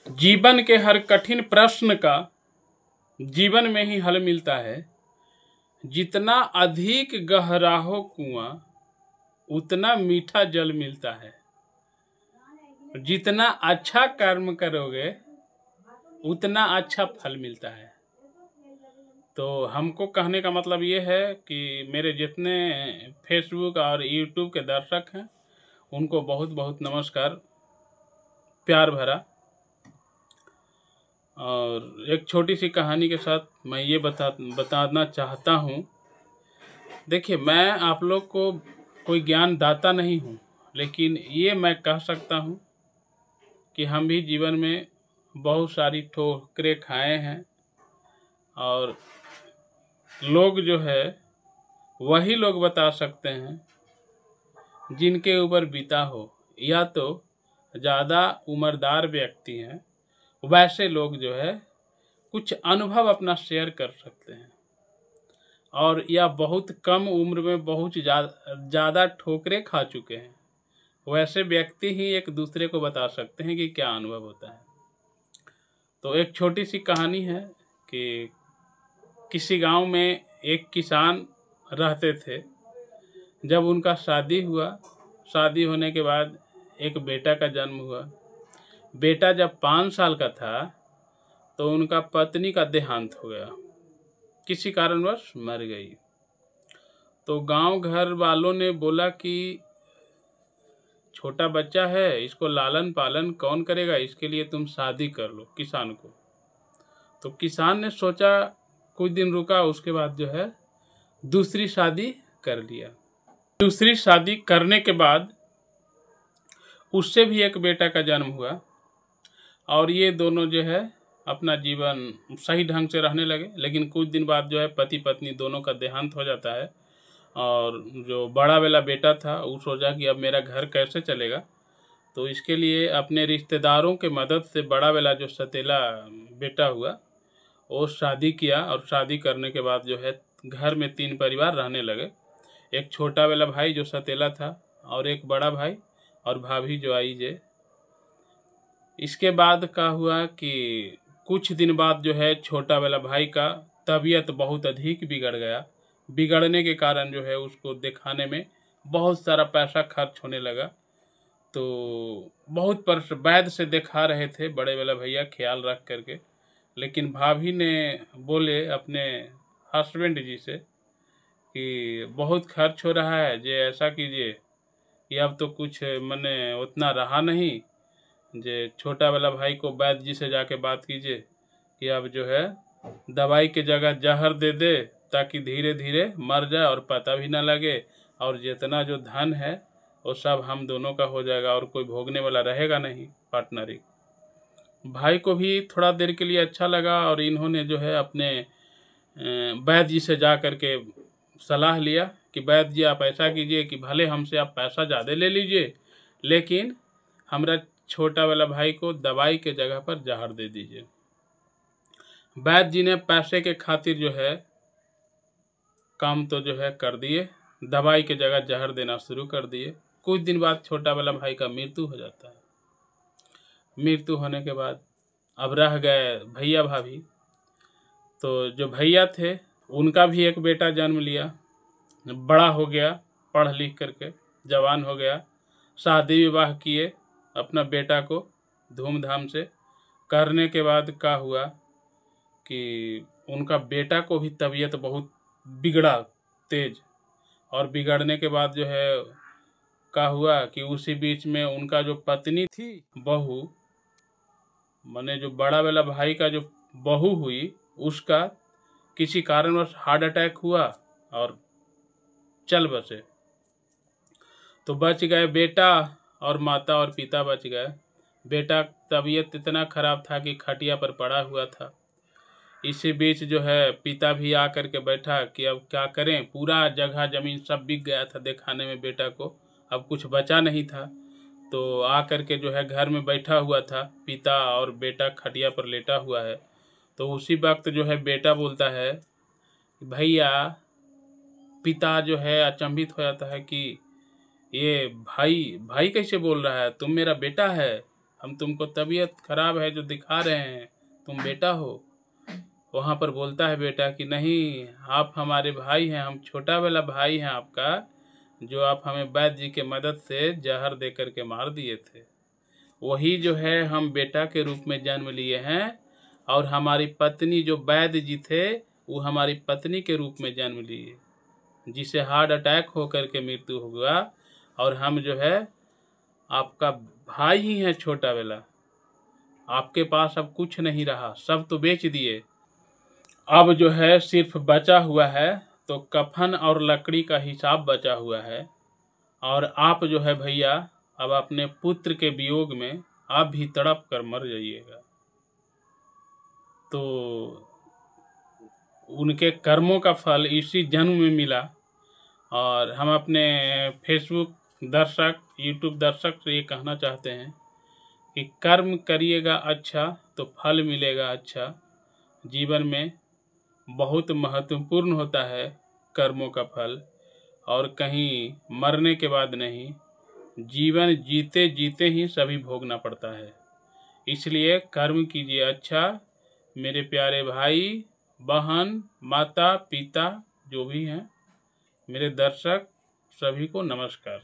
जीवन के हर कठिन प्रश्न का जीवन में ही हल मिलता है। जितना अधिक गहरा हो कुआं उतना मीठा जल मिलता है। जितना अच्छा कर्म करोगे उतना अच्छा फल मिलता है। तो हमको कहने का मतलब ये है कि मेरे जितने फेसबुक और यूट्यूब के दर्शक हैं उनको बहुत बहुत नमस्कार, प्यार भरा। और एक छोटी सी कहानी के साथ मैं ये बताना चाहता हूँ। देखिए, मैं आप लोग को कोई ज्ञान दाता नहीं हूँ, लेकिन ये मैं कह सकता हूँ कि हम भी जीवन में बहुत सारी ठोकरें खाए हैं। और लोग जो है वही लोग बता सकते हैं जिनके ऊपर बीता हो, या तो ज़्यादा उम्रदार व्यक्ति हैं, वैसे लोग जो है कुछ अनुभव अपना शेयर कर सकते हैं। और या बहुत कम उम्र में बहुत ज़्यादा ठोकरें खा चुके हैं, वैसे व्यक्ति ही एक दूसरे को बता सकते हैं कि क्या अनुभव होता है। तो एक छोटी सी कहानी है कि किसी गांव में एक किसान रहते थे। जब उनका शादी हुआ, शादी होने के बाद एक बेटा का जन्म हुआ। बेटा जब 5 साल का था तो उनका पत्नी का देहांत हो गया, किसी कारणवश मर गई। तो गांव घर वालों ने बोला कि छोटा बच्चा है, इसको लालन पालन कौन करेगा, इसके लिए तुम शादी कर लो किसान को। तो किसान ने सोचा, कुछ दिन रुका, उसके बाद जो है दूसरी शादी कर लिया। दूसरी शादी करने के बाद उससे भी एक बेटा का जन्म हुआ और ये दोनों जो है अपना जीवन सही ढंग से रहने लगे। लेकिन कुछ दिन बाद जो है पति पत्नी दोनों का देहांत हो जाता है। और जो बड़ा वाला बेटा था वो सोचा कि अब मेरा घर कैसे चलेगा। तो इसके लिए अपने रिश्तेदारों के मदद से बड़ा वाला जो सतीला बेटा हुआ वो शादी किया। और शादी करने के बाद जो है घर में 3 परिवार रहने लगे। एक छोटा वाला भाई जो सतीला था, और एक बड़ा भाई, और भाभी जो आई जे। इसके बाद क्या हुआ कि कुछ दिन बाद जो है छोटा वाला भाई का तबीयत बहुत अधिक बिगड़ गया। बिगड़ने के कारण जो है उसको दिखाने में बहुत सारा पैसा खर्च होने लगा। तो बहुत वैद्य से दिखा रहे थे बड़े वाला भैया ख्याल रख करके। लेकिन भाभी ने बोले अपने हस्बैंड जी से कि बहुत खर्च हो रहा है, जे ऐसा कीजिए कि अब तो कुछ मने उतना रहा नहीं, जे छोटा वाला भाई को वैद्य जी से जाके बात कीजिए कि अब जो है दवाई के जगह जहर दे दे, ताकि धीरे धीरे मर जाए और पता भी ना लगे। और जितना जो धन है वो सब हम दोनों का हो जाएगा और कोई भोगने वाला रहेगा नहीं, पार्टनरी। भाई को भी थोड़ा देर के लिए अच्छा लगा और इन्होंने जो है अपने वैद्य जी से जा कर के सलाह लिया कि वैद्य जी आप ऐसा कीजिए कि भले हमसे आप पैसा ज़्यादा ले लीजिए, लेकिन हमारा छोटा वाला भाई को दवाई के जगह पर जहर दे दीजिए। वैद्य जी ने पैसे के खातिर जो है काम तो जो है कर दिए, दवाई के जगह जहर देना शुरू कर दिए। कुछ दिन बाद छोटा वाला भाई का मृत्यु हो जाता है। मृत्यु होने के बाद अब रह गए भैया भाभी। तो जो भैया थे उनका भी एक बेटा जन्म लिया, बड़ा हो गया, पढ़ लिख करके जवान हो गया। शादी विवाह किए अपना बेटा को धूमधाम से। करने के बाद क्या हुआ कि उनका बेटा को भी तबीयत बहुत बिगड़ा तेज। और बिगड़ने के बाद जो है क्या हुआ कि उसी बीच में उनका जो पत्नी थी, बहू, माने जो बड़ा वाला भाई का जो बहू हुई, उसका किसी कारणवश हार्ट अटैक हुआ और चल बसे। तो बच गए बेटा और माता और पिता बच गए। बेटा तबीयत इतना खराब था कि खटिया पर पड़ा हुआ था। इसी बीच जो है पिता भी आ कर के बैठा कि अब क्या करें, पूरा जगह जमीन सब बिक गया था दिखाने में बेटा को, अब कुछ बचा नहीं था। तो आ कर के जो है घर में बैठा हुआ था पिता, और बेटा खटिया पर लेटा हुआ है। तो उसी वक्त जो है बेटा बोलता है भैया। पिता जो है अचंभित हो जाता है कि ये भाई भाई कैसे बोल रहा है, तुम मेरा बेटा है, हम तुमको तबीयत खराब है जो दिखा रहे हैं, तुम बेटा हो। वहाँ पर बोलता है बेटा कि नहीं, आप हमारे भाई हैं, हम छोटा वाला भाई हैं आपका, जो आप हमें वैद्य जी के मदद से जहर दे करके मार दिए थे। वही जो है हम बेटा के रूप में जन्म लिए हैं, और हमारी पत्नी जो वैद्य जी थे वो हमारी पत्नी के रूप में जन्म लिए, जिसे हार्ट अटैक होकर के मृत्यु हुआ। और हम जो है आपका भाई ही हैं छोटा वाला। आपके पास अब कुछ नहीं रहा, सब तो बेच दिए। अब जो है सिर्फ बचा हुआ है तो कफन और लकड़ी का हिसाब बचा हुआ है। और आप जो है भैया अब अपने पुत्र के वियोग में आप भी तड़प कर मर जाइएगा। तो उनके कर्मों का फल इसी जन्म में मिला। और हम अपने फेसबुक दर्शक, यूट्यूब दर्शक से ये कहना चाहते हैं कि कर्म करिएगा अच्छा तो फल मिलेगा अच्छा। जीवन में बहुत महत्वपूर्ण होता है कर्मों का फल, और कहीं मरने के बाद नहीं, जीवन जीते जीते ही सभी भोगना पड़ता है। इसलिए कर्म कीजिए अच्छा। मेरे प्यारे भाई बहन, माता पिता जो भी हैं, मेरे दर्शक, सभी को नमस्कार।